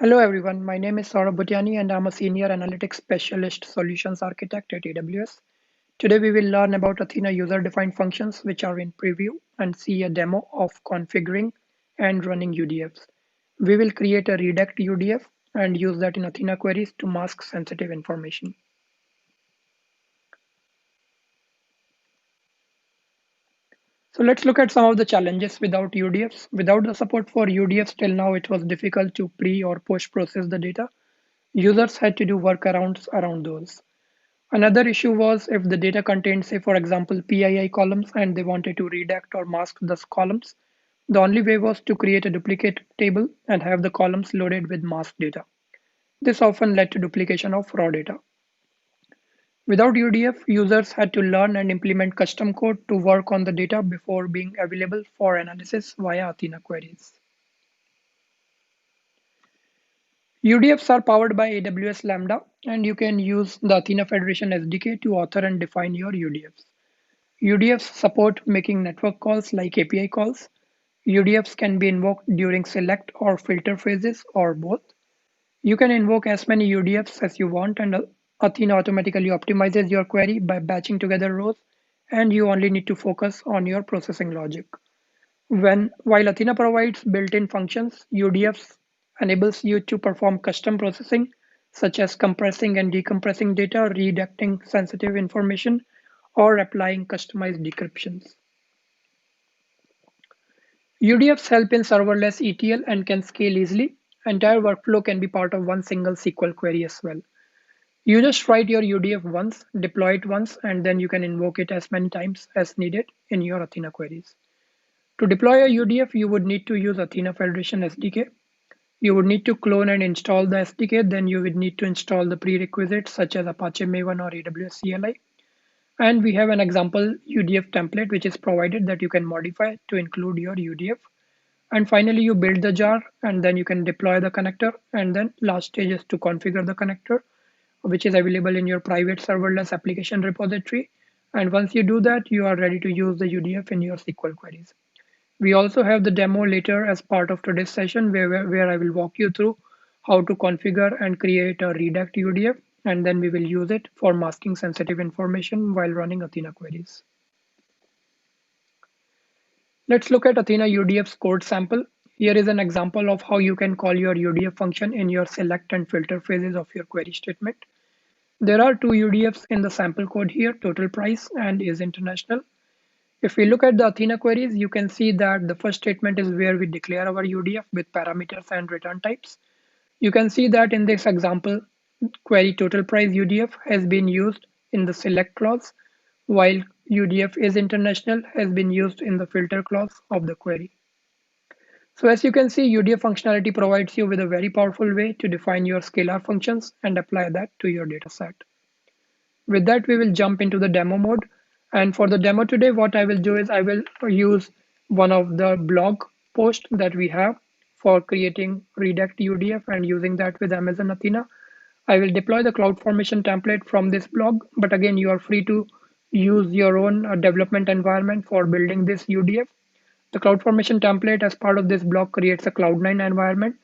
Hello everyone, my name is Saurabh Bhutiani and I'm a Senior Analytics Specialist Solutions Architect at AWS. Today we will learn about Athena user-defined functions which are in preview and see a demo of configuring and running UDFs. We will create a redact UDF and use that in Athena queries to mask sensitive information. So let's look at some of the challenges without UDFs. Without the support for UDFs till now, it was difficult to pre or post process the data. Users had to do workarounds around those. Another issue was if the data contained, say, for example, PII columns and they wanted to redact or mask those columns, the only way was to create a duplicate table and have the columns loaded with masked data. This often led to duplication of raw data. Without UDF, users had to learn and implement custom code to work on the data before being available for analysis via Athena queries. UDFs are powered by AWS Lambda, and you can use the Athena Federation SDK to author and define your UDFs. UDFs support making network calls like API calls. UDFs can be invoked during select or filter phases or both. You can invoke as many UDFs as you want, and Athena automatically optimizes your query by batching together rows, and you only need to focus on your processing logic. While Athena provides built-in functions, UDFs enables you to perform custom processing, such as compressing and decompressing data, redacting sensitive information, or applying customized decryptions. UDFs help in serverless ETL and can scale easily. Entire workflow can be part of one single SQL query as well. You just write your UDF once, deploy it once, and then you can invoke it as many times as needed in your Athena queries. To deploy a UDF, you would need to use Athena Federation SDK. You would need to clone and install the SDK, then you would need to install the prerequisites such as Apache Maven or AWS CLI. And we have an example UDF template which is provided that you can modify to include your UDF. And finally, you build the jar and then you can deploy the connector. And then last stage is to configure the connector, which is available in your private serverless application repository. And once you do that, you are ready to use the UDF in your SQL queries. We also have the demo later as part of today's session where I will walk you through how to configure and create a redact UDF, and then we will use it for masking sensitive information while running Athena queries. Let's look at Athena UDF's code sample. Here is an example of how you can call your UDF function in your select and filter phases of your query statement. There are two UDFs in the sample code here, total price and is international. If we look at the Athena queries, you can see that the first statement is where we declare our UDF with parameters and return types. You can see that in this example, query total price UDF has been used in the select clause, while UDF is international has been used in the filter clause of the query. So as you can see, UDF functionality provides you with a very powerful way to define your scalar functions and apply that to your data set. With that, we will jump into the demo mode. And for the demo today, what I will do is I will use one of the blog posts that we have for creating redact UDF and using that with Amazon Athena. I will deploy the CloudFormation template from this blog, but again, you are free to use your own development environment for building this UDF. The CloudFormation template as part of this block creates a Cloud9 environment.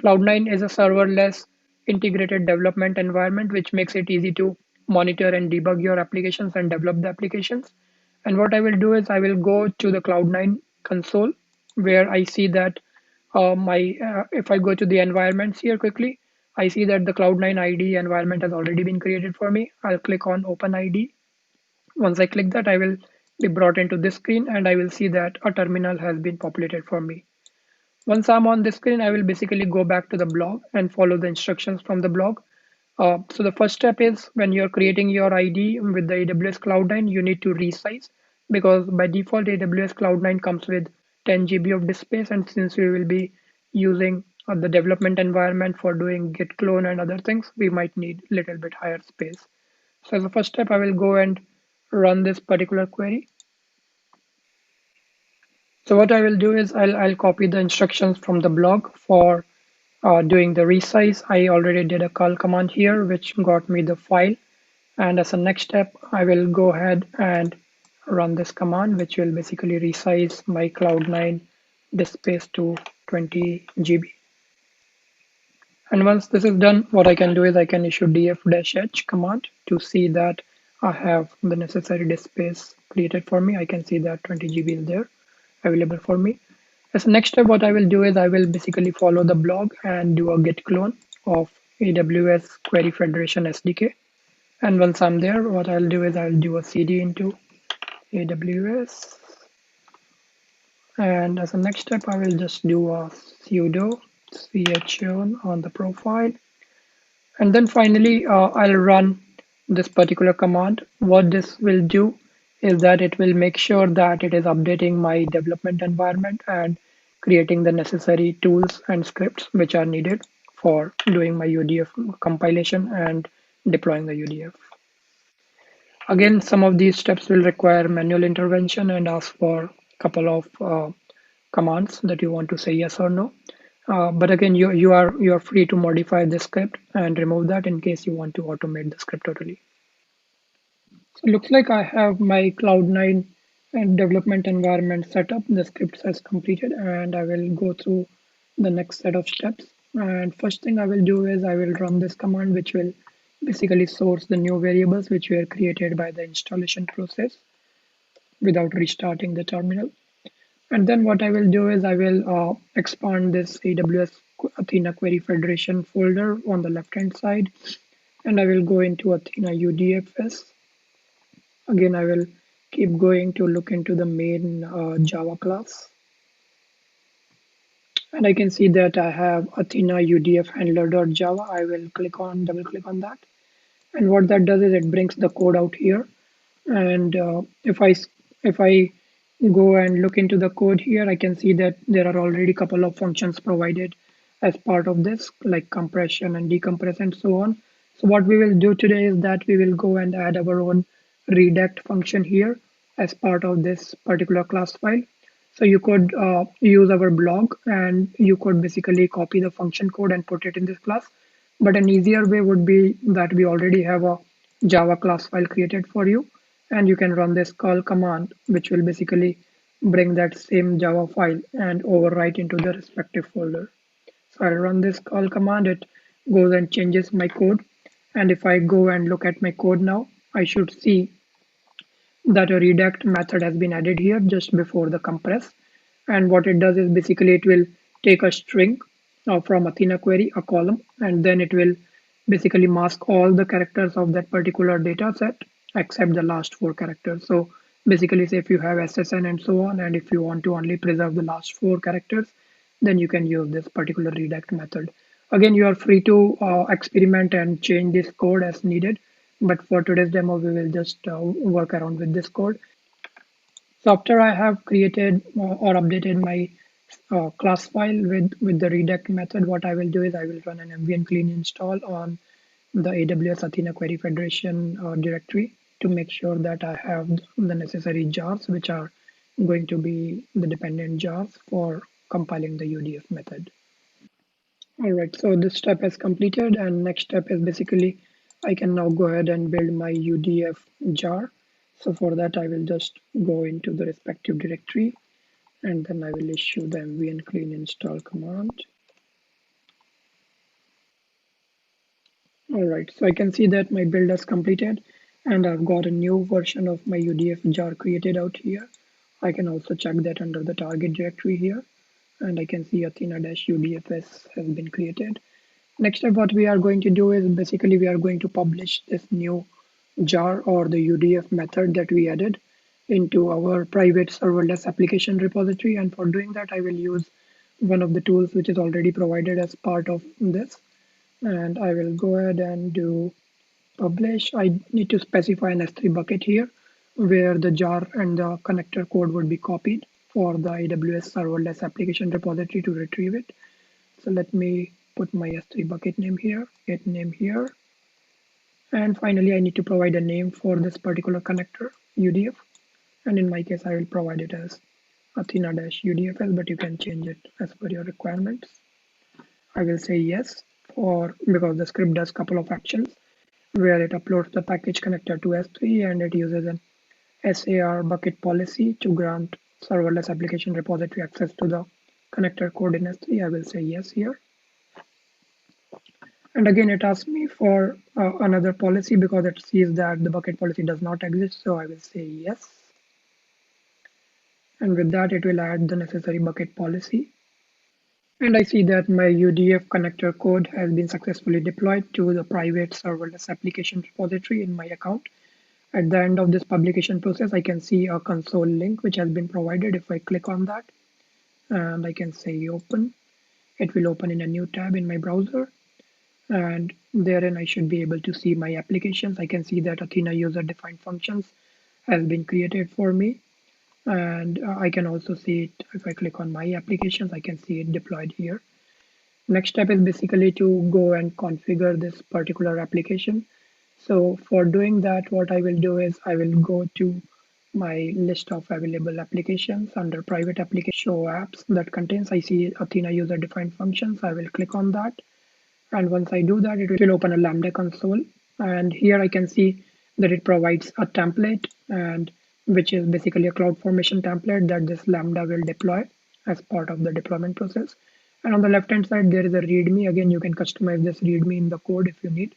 Cloud9 is a serverless integrated development environment, which makes it easy to monitor and debug your applications and develop the applications. And what I will do is I will go to the Cloud9 console where I see that if I go to the environments here quickly, I see that the Cloud9 IDE environment has already been created for me. I'll click on Open IDE. Once I click that, I will be brought into this screen and I will see that a terminal has been populated for me. Once I'm on this screen, I will basically go back to the blog and follow the instructions from the blog. So the first step is when you're creating your ID with the AWS Cloud9, you need to resize because by default, AWS Cloud9 comes with 10 GB of disk space. And since we will be using the development environment for doing git clone and other things, we might need a little bit higher space. So as a first step, I will go and run this particular query. So what I will do is I'll copy the instructions from the blog for doing the resize. I already did a call command here, which got me the file. And as a next step, I will go ahead and run this command, which will basically resize my Cloud9 disk space to 20 GB. And once this is done, what I can do is I can issue df-h command to see that I have the necessary disk space created for me. I can see that 20 GB is there available for me. As a next step, what I will do is I will basically follow the blog and do a git clone of AWS Query Federation SDK. And once I'm there, what I'll do is I'll do a cd into AWS. And as a next step, I will just do a sudo chown on the profile. And then finally, I'll run this particular command. What this will do is that it will make sure that it is updating my development environment and creating the necessary tools and scripts which are needed for doing my UDF compilation and deploying the UDF. Again, some of these steps will require manual intervention and ask for a couple of commands that you want to say yes or no. But again, you are free to modify the script and remove that in case you want to automate the script totally. So it looks like I have my Cloud9 and development environment set up. The script has completed, and I will go through the next set of steps. And first thing I will do is I will run this command, which will basically source the new variables which were created by the installation process without restarting the terminal. And then what I will do is I will expand this AWS Athena Query Federation folder on the left-hand side, and I will go into Athena UDFs. Again, I will keep going to look into the main Java class. And I can see that I have Athena UDF handler.java. I will double click on that. And what that does is it brings the code out here. And if I go and look into the code here, I can see that there are already a couple of functions provided as part of this, like compression and decompress and so on. So what we will do today is that we will go and add our own redact function here as part of this particular class file. So you could use our blog and you could basically copy the function code and put it in this class. But an easier way would be that we already have a Java class file created for you, and you can run this call command, which will basically bring that same Java file and overwrite into the respective folder. So I'll run this call command, it goes and changes my code. And if I go and look at my code now, I should see that a redact method has been added here just before the compress. And what it does is basically it will take a string from Athena query, a column, and then it will basically mask all the characters of that particular data set except the last four characters. So basically, say if you have SSN and so on, and if you want to only preserve the last four characters, then you can use this particular redact method. Again, you are free to experiment and change this code as needed. But for today's demo, we will just work around with this code. So after I have created or updated my class file with the redact method, what I will do is I will run an mvn clean install on the AWS Athena Query Federation directory to make sure that I have the necessary jars, which are going to be the dependent jars for compiling the UDF method. All right, so this step is completed, and next step is basically I can now go ahead and build my UDF jar. So for that, I will just go into the respective directory, and then I will issue the mvn clean install command. All right, so I can see that my build is completed, and I've got a new version of my UDF jar created out here. I can also check that under the target directory here, and I can see Athena-UDFs has been created. Next up, what we are going to do is basically we are going to publish this new jar or the UDF method that we added into our private serverless application repository. And for doing that, I will use one of the tools which is already provided as part of this. And I will go ahead and do publish. I need to specify an S3 bucket here where the jar and the connector code would be copied for the AWS serverless application repository to retrieve it. So let me put my S3 bucket name here, get name here. And finally, I need to provide a name for this particular connector, UDF. And in my case, I will provide it as Athena-UDFs, but you can change it as per your requirements. I will say yes for because the script does a couple of actions where it uploads the package connector to S3 and it uses an SAR bucket policy to grant serverless application repository access to the connector code in S3. I will say yes here. And again, it asks me for another policy because it sees that the bucket policy does not exist. So I will say yes. And with that, it will add the necessary bucket policy. And I see that my UDF connector code has been successfully deployed to the private serverless application repository in my account. At the end of this publication process, I can see a console link which has been provided. If I click on that and I can say open, it will open in a new tab in my browser. And therein I should be able to see my applications. I can see that Athena user defined functions has been created for me. And I can also see it if I click on my applications, I can see it deployed here. Next step is basically to go and configure this particular application. So for doing that, what I will do is I will go to my list of available applications under private application show apps that contains I see Athena user defined functions. I will click on that. And once I do that, it will open a Lambda console. And here I can see that it provides a template and which is basically a CloudFormation template that this Lambda will deploy as part of the deployment process. And on the left-hand side, there is a README. Again, you can customize this README in the code if you need.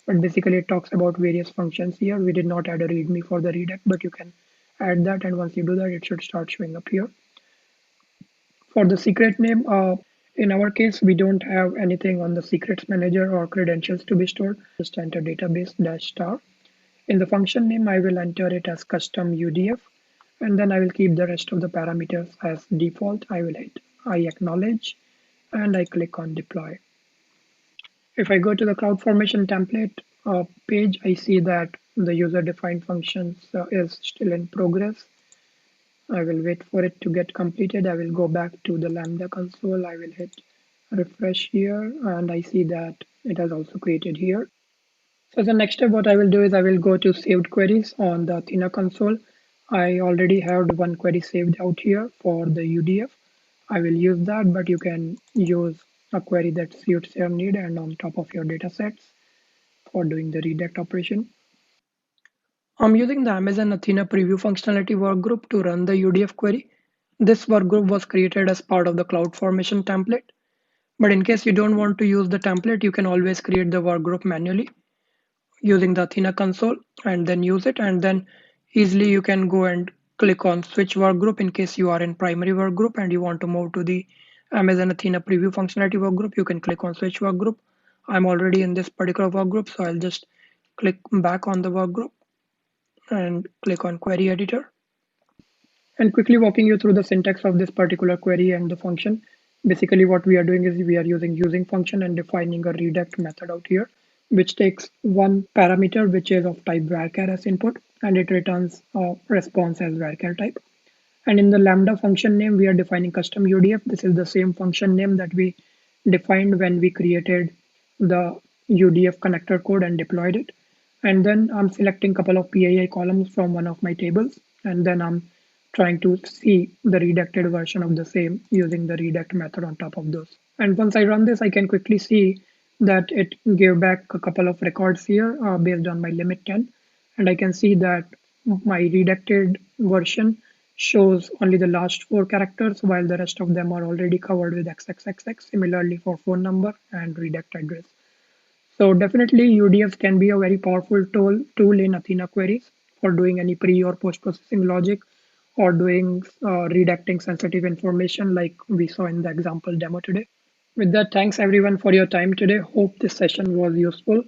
But basically, it talks about various functions here. We did not add a README for the redact, but you can add that. And once you do that, it should start showing up here. For the secret name, in our case, we don't have anything on the secrets manager or credentials to be stored. Just enter database dash star. In the function name, I will enter it as custom UDF, and then I will keep the rest of the parameters as default. I will hit I acknowledge, and I click on deploy. If I go to the CloudFormation template page, I see that the user-defined functions is still in progress. I will wait for it to get completed. I will go back to the Lambda console. I will hit refresh here, and I see that it has also created here. So the next step, what I will do is I will go to saved queries on the Athena console. I already have one query saved out here for the UDF. I will use that, but you can use a query that suits your need and on top of your data sets for doing the redact operation. I'm using the Amazon Athena preview functionality workgroup to run the UDF query. This workgroup was created as part of the CloudFormation template. But in case you don't want to use the template, you can always create the workgroup manually using the Athena console and then use it. And then easily you can go and click on switch workgroup in case you are in primary workgroup and you want to move to the Amazon Athena preview functionality workgroup. You can click on switch workgroup. I'm already in this particular workgroup, so I'll just click back on the workgroup and click on query editor. And quickly walking you through the syntax of this particular query and the function. Basically what we are doing is we are using function and defining a redact method out here, which takes one parameter which is of type varchar as input, and it returns a response as varchar type. And in the lambda function name, we are defining custom UDF. This is the same function name that we defined when we created the UDF connector code and deployed it. And then I'm selecting a couple of PII columns from one of my tables, and then I'm trying to see the redacted version of the same using the redact method on top of those. And once I run this, I can quickly see that it gave back a couple of records here based on my limit 10. And I can see that my redacted version shows only the last four characters while the rest of them are already covered with XXXX, similarly for phone number and redact address. So definitely UDFs can be a very powerful tool in Athena queries for doing any pre or post processing logic or doing redacting sensitive information like we saw in the example demo today. With that, thanks everyone for your time today. Hope this session was useful.